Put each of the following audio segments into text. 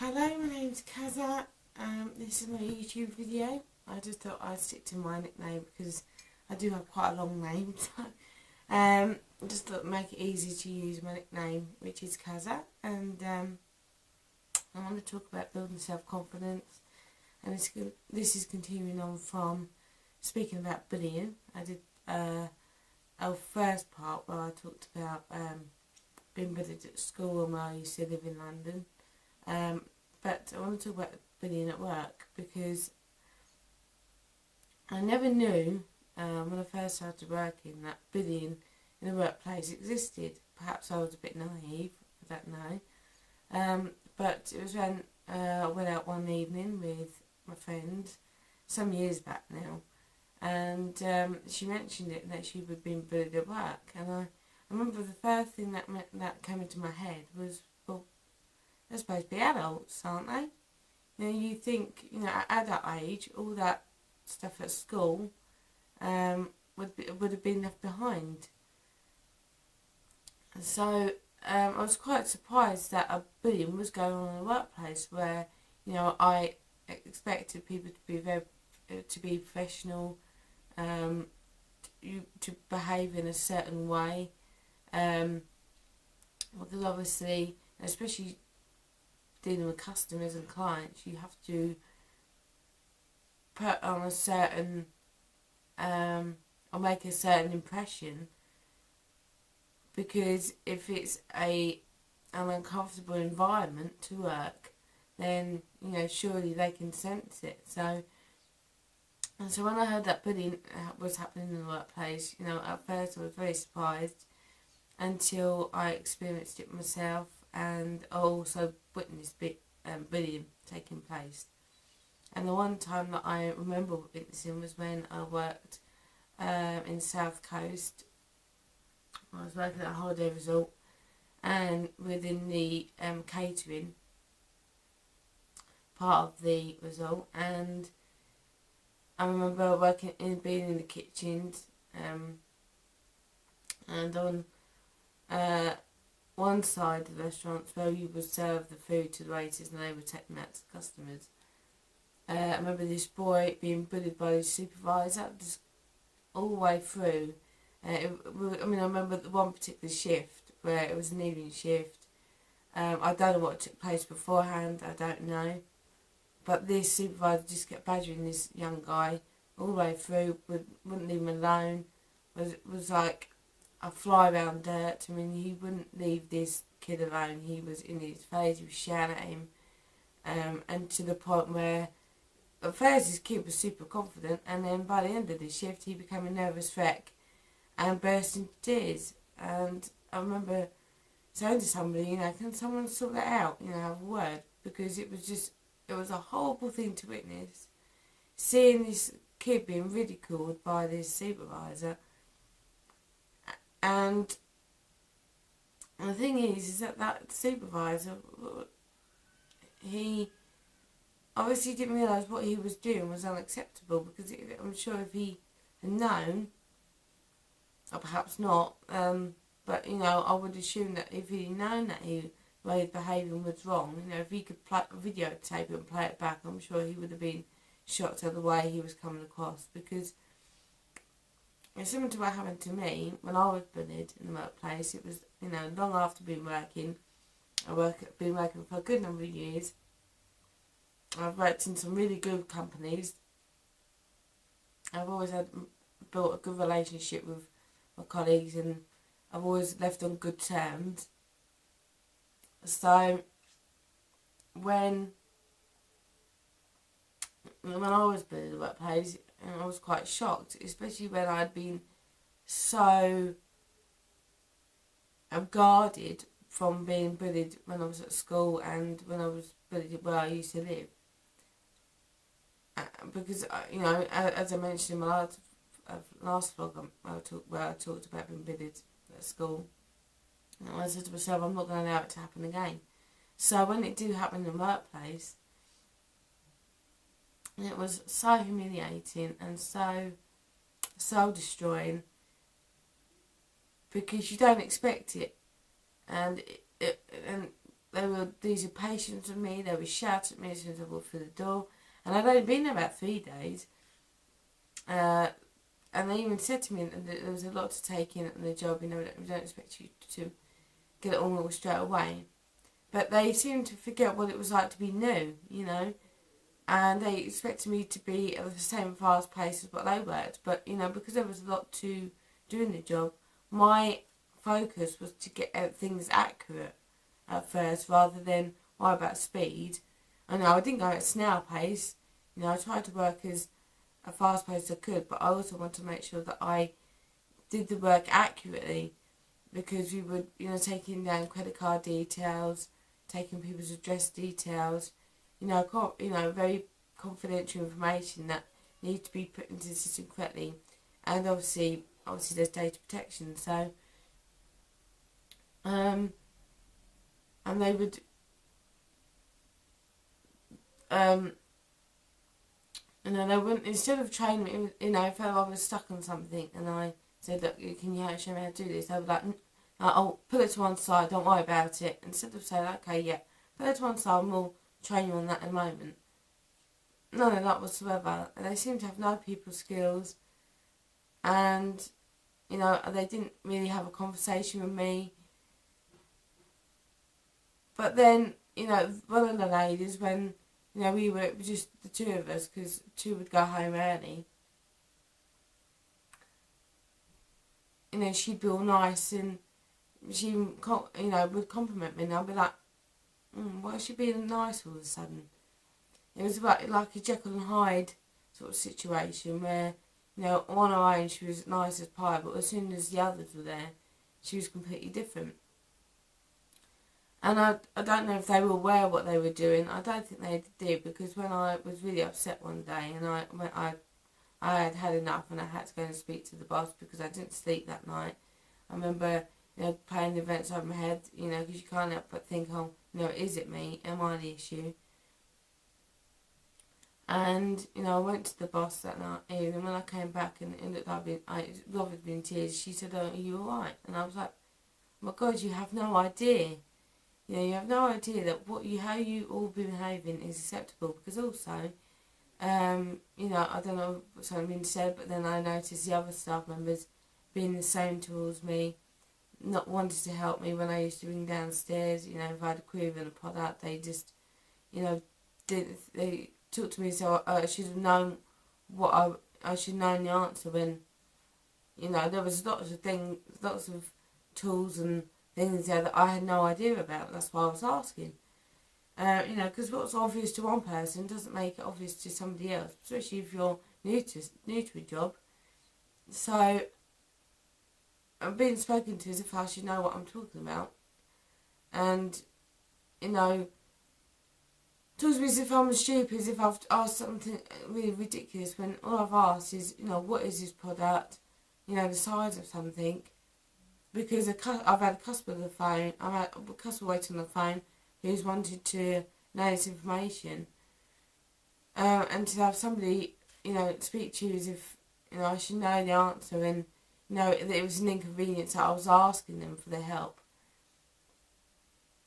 Hello, my name's Kaza. This is my YouTube video. I just thought I'd stick to my nickname because I do have quite a long name. I just thought it'd make it easy to use my nickname, which is Kaza. And I want to talk about building self-confidence. And this is continuing on from speaking about bullying. I did our first part where I talked about being bullied at school and where I used to live in London. But I want to talk about bullying at work because I never knew when I first started working that bullying in the workplace existed. Perhaps I was a bit naive, I don't know. But it was when I went out one evening with my friend, some years back now, and she mentioned it, that she had been bullied at work. And I remember the first thing that came into my head was, well, they're supposed to be adults, aren't they? You know, you think, at adult age, all that stuff at school would have been left behind. And so I was quite surprised that a bullying was going on in the workplace, where I expected people to be professional, to behave in a certain way, because obviously, especially dealing with customers and clients, you have to put on a certain or make a certain impression, because if it's an uncomfortable environment to work, then surely they can sense it. So when I heard that bullying was happening in the workplace, at first I was very surprised until I experienced it myself, and I also witnessed bullying taking place. And the one time that I remember witnessing was when I worked in South Coast. I was working at a holiday resort, and within the catering part of the resort, and I remember being in the kitchens, and on one side of the restaurant where you would serve the food to the waiters and they would take them out to the customers. I remember this boy being bullied by his supervisor just all the way through. I remember the one particular shift where it was an evening shift. I don't know what took place beforehand, I don't know. But this supervisor just kept badgering this young guy all the way through, wouldn't leave him alone, was like a fly around dirt. He wouldn't leave this kid alone. He was in his face, he was shouting at him, and to the point where at first this kid was super confident, and then by the end of the shift he became a nervous wreck and burst into tears. And I remember saying to somebody, can someone sort that out, have a word, because it was a horrible thing to witness, seeing this kid being ridiculed by this supervisor. And the thing is that supervisor, he obviously didn't realise what he was doing was unacceptable, because I'm sure if he had known, or perhaps not, but I would assume that if he'd known that the way he was behaving was wrong, if he could videotape it and play it back, I'm sure he would have been shocked at the way he was coming across, because it's similar to what happened to me when I was bullied in the workplace. It was, long after being working. I've been working for a good number of years. I've worked in some really good companies. I've always built a good relationship with my colleagues, and I've always left on good terms. So when I was bullied in the workplace, I was quite shocked, especially when I'd been so guarded from being bullied when I was at school and when I was bullied where I used to live. Because, as I mentioned in my last vlog where I talked about being bullied at school, and I said to myself, I'm not going to allow it to happen again. So when it did happen in the workplace, it was so humiliating and so soul destroying, because you don't expect it, and they were losing patience with me. They would shout at me as soon as I walked through the door. And I'd only been there about 3 days. And they even said to me that there was a lot to take in the job. We don't expect you to get it all straight away. But they seemed to forget what it was like to be new, and they expected me to be at the same fast pace as what they worked. But, because there was a lot to do in the job, my focus was to get things accurate at first rather than worry about speed. I didn't go at snail pace. I tried to work as fast pace as I could, but I also wanted to make sure that I did the work accurately, because we were, taking down credit card details, taking people's address details, very confidential information that needs to be put into the system correctly. And obviously there's data protection. So, and they would, they wouldn't, instead of training me, if I was stuck on something and I said, look, can you show me how to do this? They were like, I'll put it to one side, don't worry about it. Instead of saying, okay, yeah, put it to one side and we'll train you on that in a moment. None of that whatsoever. And they seem to have no people skills. And, they didn't really have a conversation with me. But then, one of the ladies, when, we were just the two of us, because two would go home early, she'd be all nice and she, would compliment me, and I'd be like, why is she being nice all of a sudden? It was about like a Jekyll and Hyde sort of situation where, on her own she was nice as pie, but as soon as the others were there, she was completely different. And I don't know if they were aware of what they were doing. I don't think they did, because when I was really upset one day and I had had enough and I had to go and speak to the boss because I didn't sleep that night. I remember, playing the events over my head, because you can't help but think, is it me? Am I the issue? And, I went to the boss that night, and when I came back and it looked like I bothered me in tears, she said, oh, are you alright? And I was like, oh my God, you have no idea. You have no idea that how you all been behaving is acceptable, because also, I don't know what's been said, but then I noticed the other staff members being the same towards me, not wanting to help me when I used to ring downstairs. If I had a query on a product, they just, they talked to me, so I should have known I should have known the answer when, there was lots of tools and things there that I had no idea about. That's why I was asking. Because what's obvious to one person doesn't make it obvious to somebody else, especially if you're new to a job. So I'm being spoken to as if I should know what I'm talking about, and talks to me as if I'm stupid, as if I've asked something really ridiculous, when all I've asked is, what is this product, the size of something. Because I've had a customer on the phone, I've had a customer waiting on the phone who's wanted to know this information. And to have somebody, speak to you as if, I should know the answer, and, that it was an inconvenience that I was asking them for their help.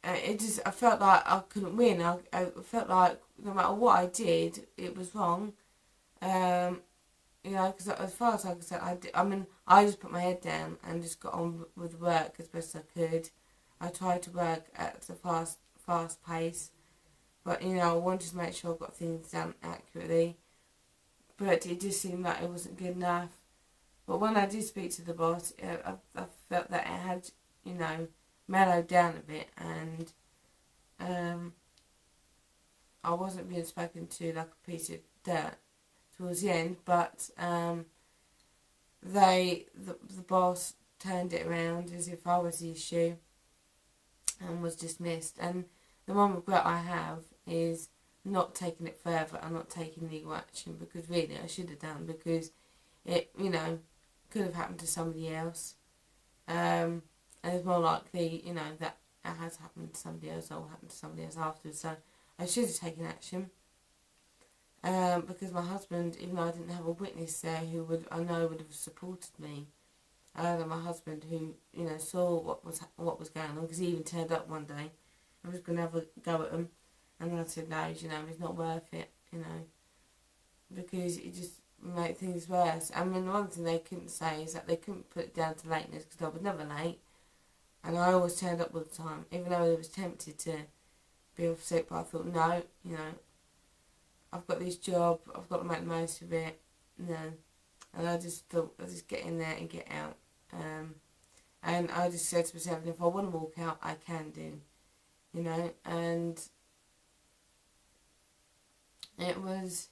I felt like I couldn't win. I felt like no matter what I did, it was wrong. Because as far as I could, I just put my head down and just got on with work as best I could. I tried to work at a fast pace, but I wanted to make sure I got things done accurately. But it just seemed like it wasn't good enough. But when I did speak to the boss, I felt that it had, mellowed down a bit, and I wasn't being spoken to like a piece of dirt towards the end, but the boss turned it around as if I was the issue and was dismissed. And the one regret I have is not taking it further and not taking legal action, because really I should have done, because it, could have happened to somebody else. And it's more likely, that it has happened to somebody else or will happen to somebody else afterwards. So I should have taken action. Because my husband, even though I didn't have a witness there who would have supported me, my husband, who saw what was going on, because he even turned up one day I was going to have a go at them. And I said, no, you know, it's not worth it, you know, because it just make things worse. I mean, one thing they couldn't say is that they couldn't put it down to lateness, because I was never late, and I always turned up all the time, even though I was tempted to be off sick, but I thought, no, you know, I've got this job, I've got to make the most of it, and I just thought, I'll just get in there and get out, and I just said to myself, if I want to walk out, I can do, you know, and it was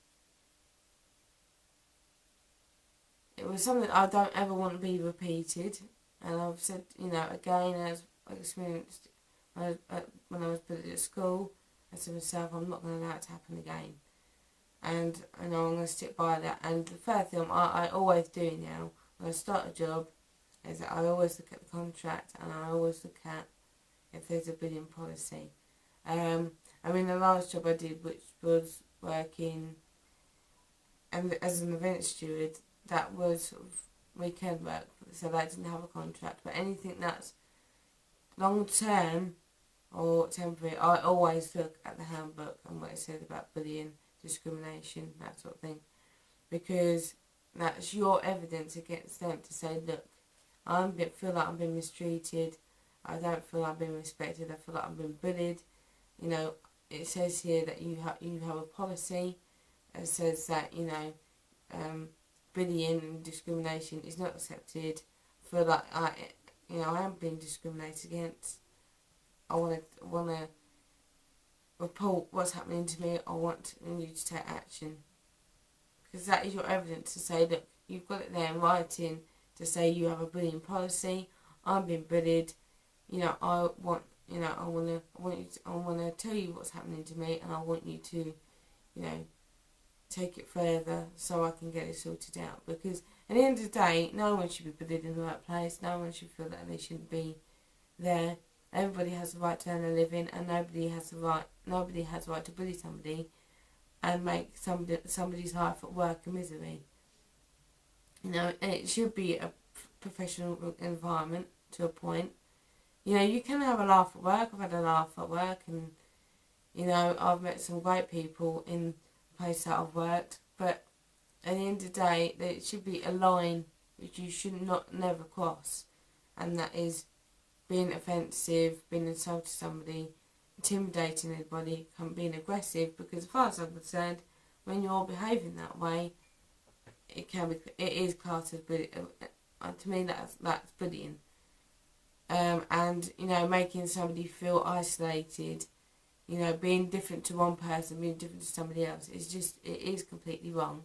something I don't ever want to be repeated. And I've said, you know, again, as I experienced when I was bullied at school, I said to myself, I'm not going to allow it to happen again. And I know I'm going to stick by that. And the first thing I always do now, when I start a job, is that I always look at the contract, and I always look at if there's a bullying policy. I mean, the last job I did, which was working and as an event steward, that was sort of weekend work, so that didn't have a contract. But anything that's long term or temporary, I always look at the handbook and what it says about bullying, discrimination, that sort of thing, because that's your evidence against them to say, look, I feel like I'm being mistreated, I don't feel like I'm being respected, I feel like I'm being bullied. You know, it says here that you have a policy. It says that, you know, bullying and discrimination is not accepted. I feel like I am being discriminated against. I want to report what's happening to me. I want you to take action, because that is your evidence to say, look, you've got it there in writing to say you have a bullying policy. I'm being bullied. You know, I want to tell you what's happening to me, and I want you to, you know, take it further so I can get it sorted out. Because at the end of the day, no one should be bullied in the workplace. No one should feel that they shouldn't be there. Everybody has the right to earn a living, and nobody has the right to bully somebody and make somebody's life at work a misery. You know, it should be a professional environment to a point. You know, you can have a laugh at work. I've had a laugh at work, and, you know, I've met some great people in the place that I've worked. But at the end of the day, there should be a line which you should never cross, and that is being offensive, being insulting somebody, intimidating anybody, being aggressive. Because as far as I'm concerned, when you're behaving that way, it is classed as bullying. To me, that's bullying. And, you know, making somebody feel isolated, you know, being different to one person, being different to somebody else, it is completely wrong.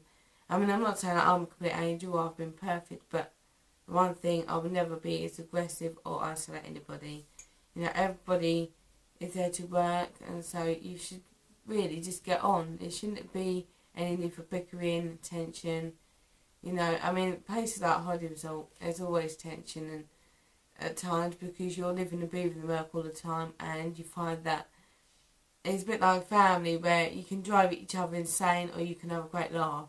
I mean, I'm not saying that I'm a complete angel or I've been perfect, but one thing I will never be is aggressive or isolate anybody. You know, everybody is there to work, and so you should really just get on. It shouldn't be any need for bickering, tension. You know, I mean, places like Holiday Resort, there's always tension and at times, because you're living and breathing the work all the time, and you find that it's a bit like family where you can drive each other insane or you can have a great laugh.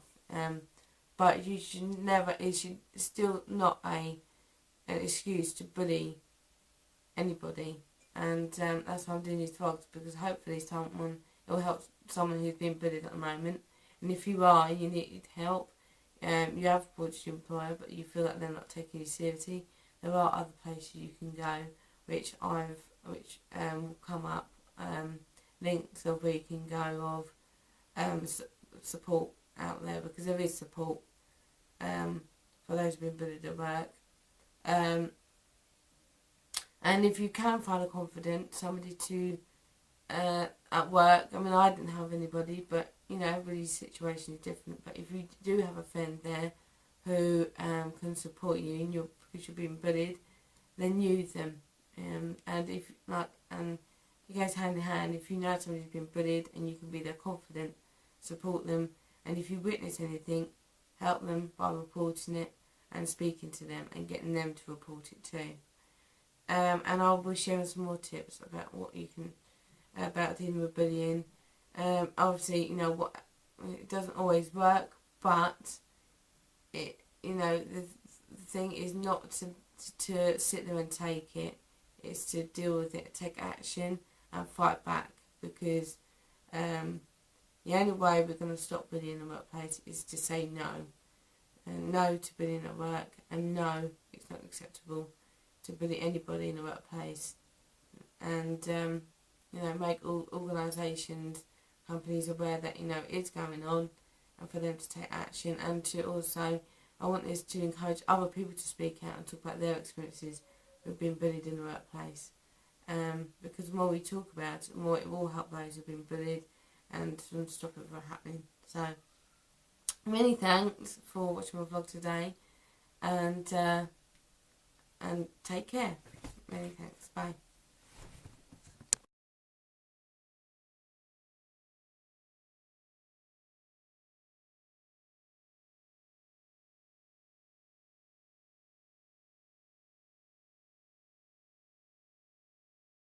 But you should never, it should still not an excuse to bully anybody. And that's why I'm doing these vlogs, because hopefully it will help someone who's being bullied at the moment. And if you are, you need help, you have reported your employer, but you feel like they're not taking you seriously, there are other places you can go, which will come up, links of where you can go of support out there, because there is support for those who've been bullied at work. And if you can find a confidant, somebody to at work, I mean, I didn't have anybody, but, you know, everybody's situation is different. But if you do have a friend there who can support you because you're being bullied, then use them. And if like, and it goes hand in hand. If you know somebody's been bullied and you can be their confidant, support them. And if you witness anything, help them by reporting it and speaking to them and getting them to report it too. And I will share some more tips about what you can about dealing with bullying. Obviously, you know, it doesn't always work, but it, you know, the thing is not to sit there and take it. It's to deal with it, take action, and fight back, because the only way we're going to stop bullying in the workplace is to say no. And no to bullying at work, and no, it's not acceptable to bully anybody in the workplace. And, make all organisations, companies aware that, it's going on, and for them to take action. And to also, I want this to encourage other people to speak out and talk about their experiences with being bullied in the workplace. Because the more we talk about it, the more it will help those who've been bullied and stop it from happening. So, many thanks for watching my vlog today, and take care. Many thanks. Bye.